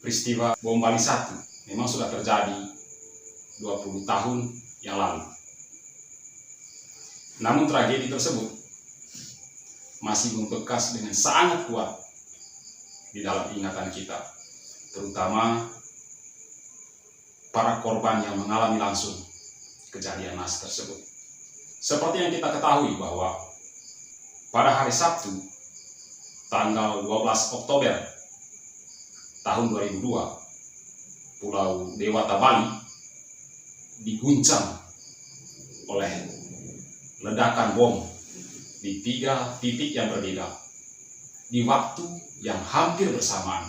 Peristiwa bom Bali 1 memang sudah terjadi 20 tahun yang lalu. Namun tragedi tersebut masih membekas dengan sangat kuat di dalam ingatan kita, terutama para korban yang mengalami langsung kejadian naas tersebut. Seperti yang kita ketahui bahwa pada hari Sabtu, tanggal 12 Oktober tahun 2002, Pulau Dewata Bali diguncang oleh ledakan bom di 3 titik yang berbeda di waktu yang hampir bersamaan,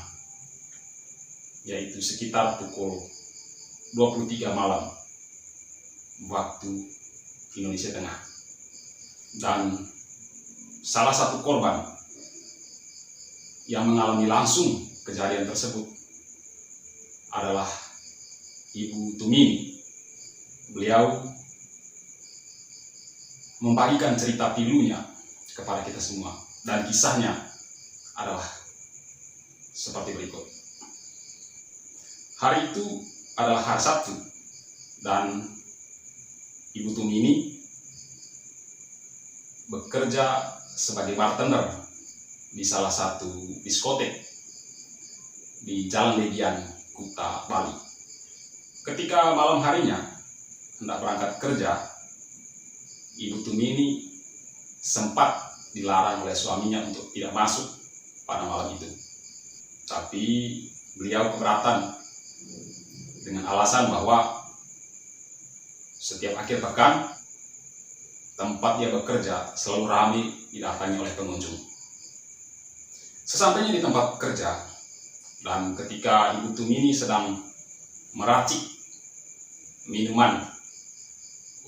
yaitu sekitar pukul 23 malam waktu Indonesia Tengah. Dan salah satu korban yang mengalami langsung kejadian tersebut adalah Ibu Tumini. Beliau membagikan cerita pilunya kepada kita semua, dan kisahnya adalah seperti berikut. Hari itu adalah hari Sabtu, dan Ibu Tumini bekerja sebagai bartender di salah satu diskotek di Jalan Legian, Kuta, Bali. Ketika malam harinya hendak berangkat kerja, Ibu Tumini sempat dilarang oleh suaminya untuk tidak masuk pada malam itu. Tapi beliau keberatan dengan alasan bahwa setiap akhir pekan tempat dia bekerja selalu ramai didatangi oleh pengunjung. Sesampainya di tempat kerja, dan ketika Ibu Tumini sedang meracik minuman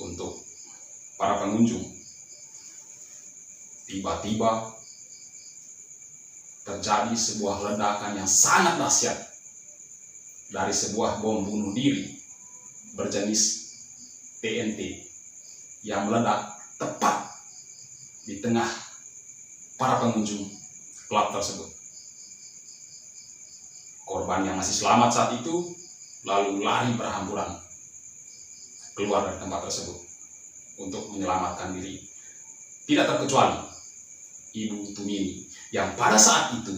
untuk para pengunjung, tiba-tiba terjadi sebuah ledakan yang sangat dahsyat dari sebuah bom bunuh diri berjenis TNT yang meledak tepat di tengah para pengunjung klub tersebut. Korban yang masih selamat saat itu lalu lari berhamburan keluar dari tempat tersebut untuk menyelamatkan diri. Tidak terkecuali Ibu Tumini yang pada saat itu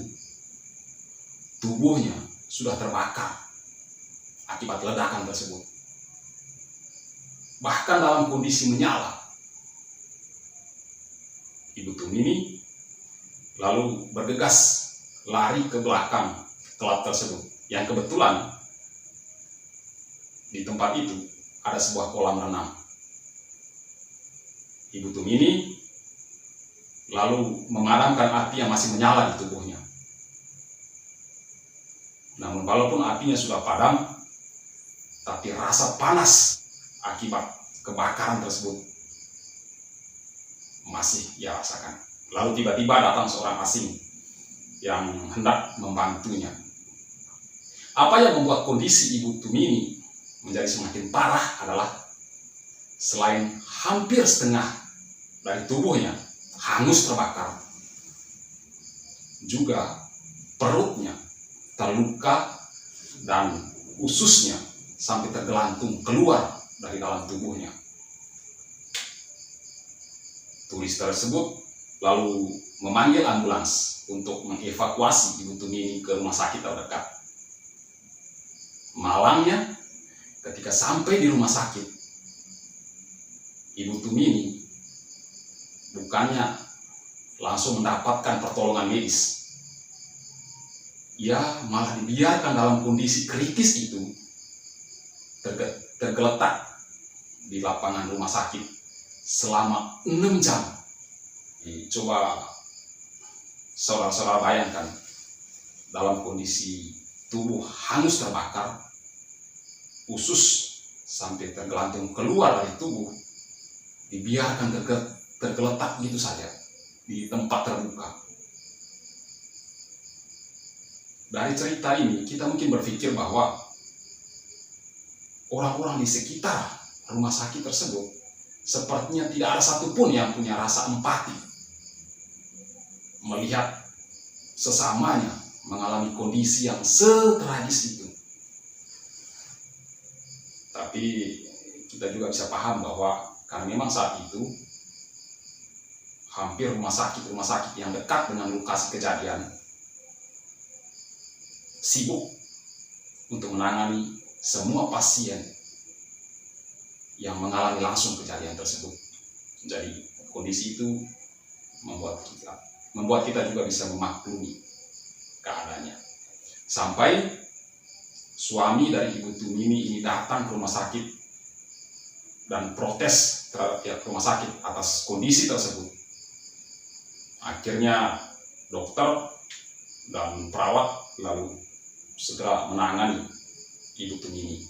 tubuhnya sudah terbakar akibat ledakan tersebut. Bahkan dalam kondisi menyala, Ibu Tumini lalu bergegas lari ke belakang klub tersebut, yang kebetulan di tempat itu ada sebuah kolam renang. Ibu Tumini lalu memadamkan api yang masih menyala di tubuhnya. Namun walaupun apinya sudah padam, tapi rasa panas akibat kebakaran tersebut masih ia rasakan. Lalu tiba-tiba datang seorang asing yang hendak membantunya. Apa yang membuat kondisi Ibu Tumini menjadi semakin parah adalah selain hampir setengah dari tubuhnya hangus terbakar, juga perutnya terluka dan ususnya sampai tergelantung keluar dari dalam tubuhnya. Turis tersebut lalu memanggil ambulans untuk mengevakuasi Ibu Tumini ke rumah sakit terdekat. Malangnya, ketika sampai di rumah sakit, Ibu Tumini bukannya langsung mendapatkan pertolongan medis. Ia malah dibiarkan dalam kondisi kritis itu tergeletak di lapangan rumah sakit selama 6 jam. Coba saudara-saudara bayangkan, dalam kondisi tubuh hangus terbakar, usus sampai tergelantung keluar dari tubuh, dibiarkan tergeletak gitu saja di tempat terbuka. Dari cerita ini kita mungkin berpikir bahwa orang-orang di sekitar rumah sakit tersebut sepertinya tidak ada satupun yang punya rasa empati melihat sesamanya mengalami kondisi yang setragis itu. Tapi kita juga bisa paham bahwa karena memang saat itu hampir rumah sakit yang dekat dengan lokasi kejadian sibuk untuk menangani semua pasien yang mengalami langsung kejadian tersebut. Jadi kondisi itu membuat kita juga bisa memaklumi keadaannya. Sampai suami dari Ibu Tumini ini datang ke rumah sakit dan protes terhadap pihak rumah sakit atas kondisi tersebut. Akhirnya dokter dan perawat lalu segera menangani Ibu Tumini.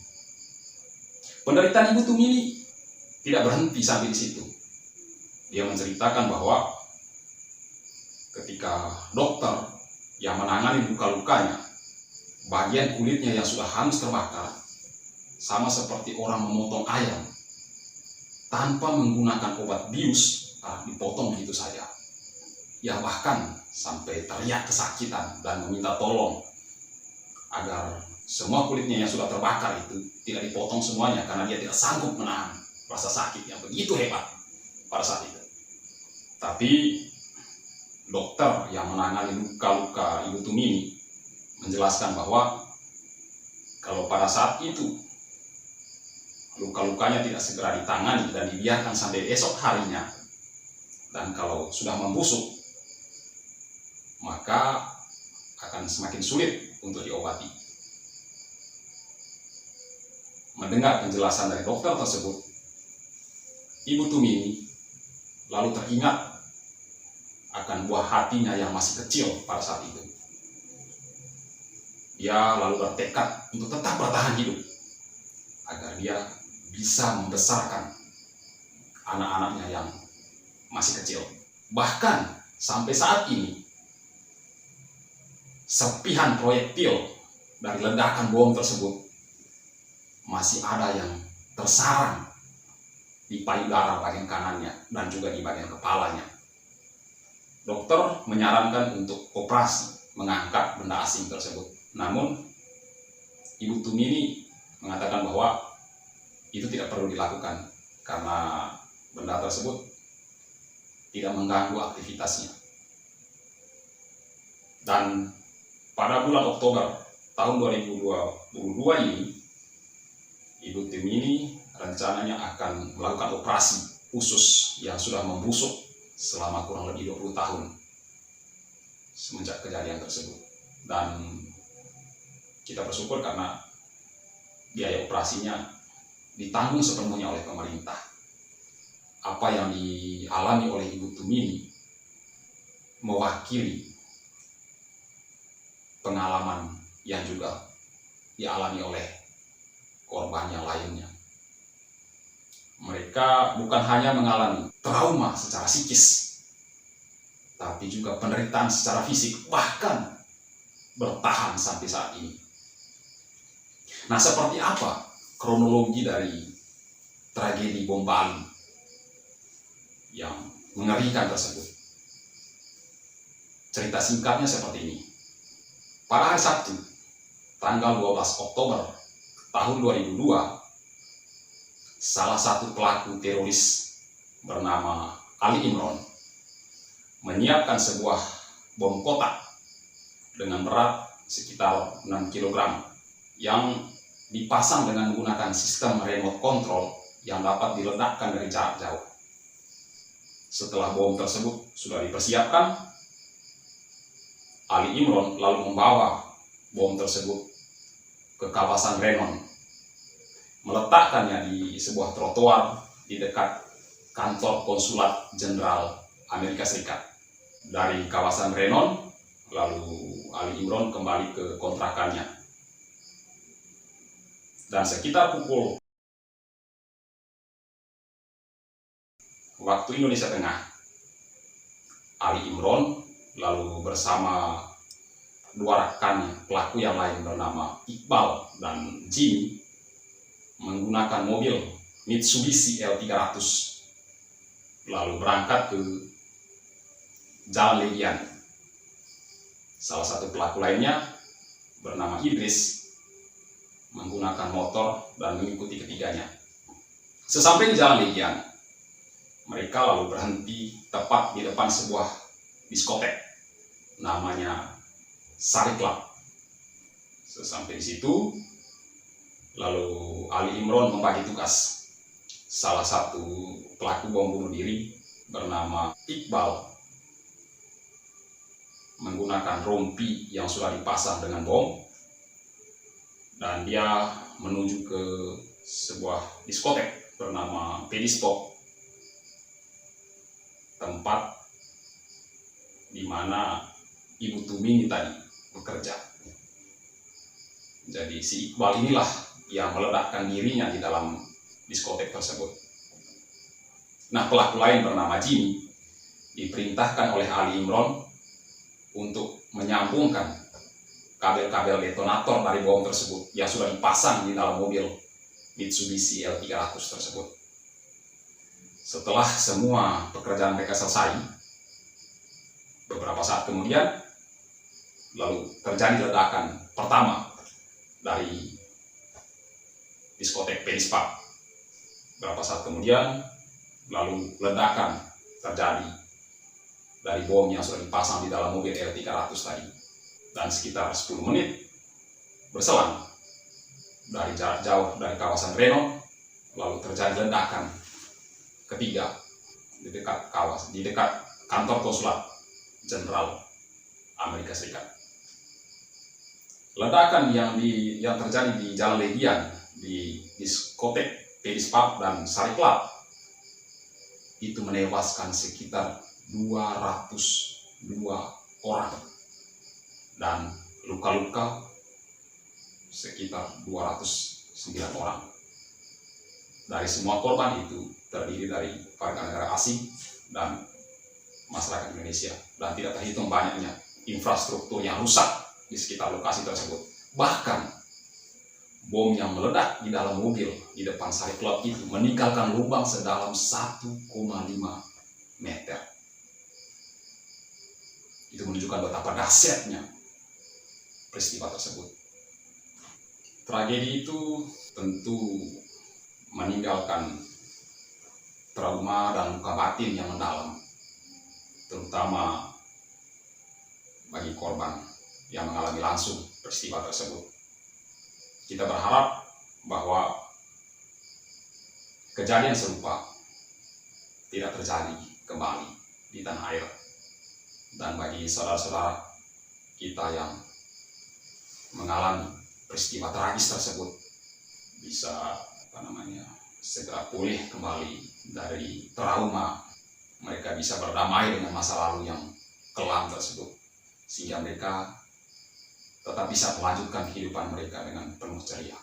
Penderitaan Ibu Tumini tidak berhenti sampai di situ. Dia menceritakan bahwa ketika dokter yang menangani luka-lukanya, bagian kulitnya yang sudah hangus terbakar, sama seperti orang memotong ayam tanpa menggunakan obat bius, dipotong begitu saja. Ya bahkan sampai teriak kesakitan dan meminta tolong agar semua kulitnya yang sudah terbakar itu tidak dipotong semuanya karena dia tidak sanggup menahan rasa sakit yang begitu hebat pada saat itu. Tapi dokter yang menangani luka-luka Ibu Tumini menjelaskan bahwa kalau pada saat itu luka-lukanya tidak segera ditangani dan dibiarkan sampai esok harinya, dan kalau sudah membusuk, maka akan semakin sulit untuk diobati. Mendengar penjelasan dari dokter tersebut, Ibu Tumini lalu teringat akan buah hatinya yang masih kecil pada saat itu. Dia lalu bertekad untuk tetap bertahan hidup agar dia bisa membesarkan anak-anaknya yang masih kecil. Bahkan sampai saat ini, serpihan proyektil dari ledakan bom tersebut masih ada yang tersarang di payudara bagian kanannya dan juga di bagian kepalanya. Dokter menyarankan untuk operasi mengangkat benda asing tersebut. Namun Ibu Tumini mengatakan bahwa itu tidak perlu dilakukan karena benda tersebut tidak mengganggu aktivitasnya. Dan pada bulan Oktober tahun 2022 ini, Ibu Tumini rencananya akan melakukan operasi usus yang sudah membusuk selama kurang lebih 20 tahun semenjak kejadian tersebut. Dan kita bersyukur karena biaya operasinya ditanggung sepenuhnya oleh pemerintah. Apa yang dialami oleh Ibu Tumini mewakili pengalaman yang juga dialami oleh korban yang lainnya. Mereka bukan hanya mengalami trauma secara psikis, tapi juga penderitaan secara fisik, bahkan bertahan sampai saat ini. Nah, seperti apa kronologi dari tragedi bom Bali yang mengerikan tersebut? Cerita singkatnya seperti ini. Pada hari Sabtu, tanggal 12 Oktober tahun 2002, salah satu pelaku teroris bernama Ali Imron menyiapkan sebuah bom kotak dengan berat sekitar 6 kg yang dipasang dengan menggunakan sistem remote control yang dapat diledakkan dari jarak jauh. Setelah bom tersebut sudah dipersiapkan, Ali Imron lalu membawa bom tersebut ke kawasan Renon, meletakkannya di sebuah trotoar di dekat kantor konsulat jenderal Amerika Serikat. Dari kawasan Renon, lalu Ali Imron kembali ke kontrakannya. Dan sekitar pukul waktu Indonesia Tengah, Ali Imron lalu bersama dua rekannya, pelaku yang lain bernama Iqbal dan Jimmy, menggunakan mobil Mitsubishi L300 lalu berangkat ke Jalan Legian. Salah satu pelaku lainnya bernama Idris menggunakan motor dan mengikuti ketiganya. Sesampai di Jalan Legian, mereka lalu berhenti tepat di depan sebuah diskotek namanya Sari Club. Sesampai di situ, lalu Ali Imron membagi tugas. Salah satu pelaku bom bunuh diri bernama Iqbal menggunakan rompi yang sudah dipasang dengan bom, dan dia menuju ke sebuah diskotek bernama Pedispop, tempat di mana Ibu Tumini tadi bekerja. Jadi si Iqbal inilah yang meledakkan dirinya di dalam diskotek tersebut. Nah, pelaku lain bernama Jimmy diperintahkan oleh Ali Imron untuk menyambungkan kabel-kabel detonator dari bom tersebut yang sudah dipasang di dalam mobil Mitsubishi L300 tersebut. Setelah semua pekerjaan mereka selesai, beberapa saat kemudian lalu terjadi ledakan pertama dari diskotek Pedispop. Beberapa saat kemudian lalu ledakan terjadi dari bom yang sudah dipasang di dalam mobil L300 tadi. Dan sekitar 10 menit berselang dari jarak jauh dari kawasan Reno, lalu terjadi ledakan ketiga di dekat kantor konsulat Jenderal Amerika Serikat. Ledakan yang terjadi di Jalan Legian, di diskotek Pedispop dan Sari Club itu menewaskan sekitar 202 orang dan luka-luka sekitar 209 orang. Dari semua korban itu terdiri dari warga negara asing dan masyarakat Indonesia, dan tidak terhitung banyaknya infrastruktur yang rusak di sekitar lokasi tersebut. Bahkan bom yang meledak di dalam mobil di depan Sari Club itu meninggalkan lubang sedalam 1,5 meter. Itu menunjukkan betapa dahsyatnya peristiwa tersebut. Tragedi itu tentu meninggalkan trauma dan luka batin yang mendalam, terutama bagi korban yang mengalami langsung peristiwa tersebut. Kita berharap bahwa kejadian serupa tidak terjadi kembali di tanah air, dan bagi saudara-saudara kita yang mengalami peristiwa tragis tersebut bisa segera pulih kembali dari trauma, mereka bisa berdamai dengan masa lalu yang kelam tersebut, sehingga mereka tetap bisa melanjutkan kehidupan mereka dengan penuh ceria.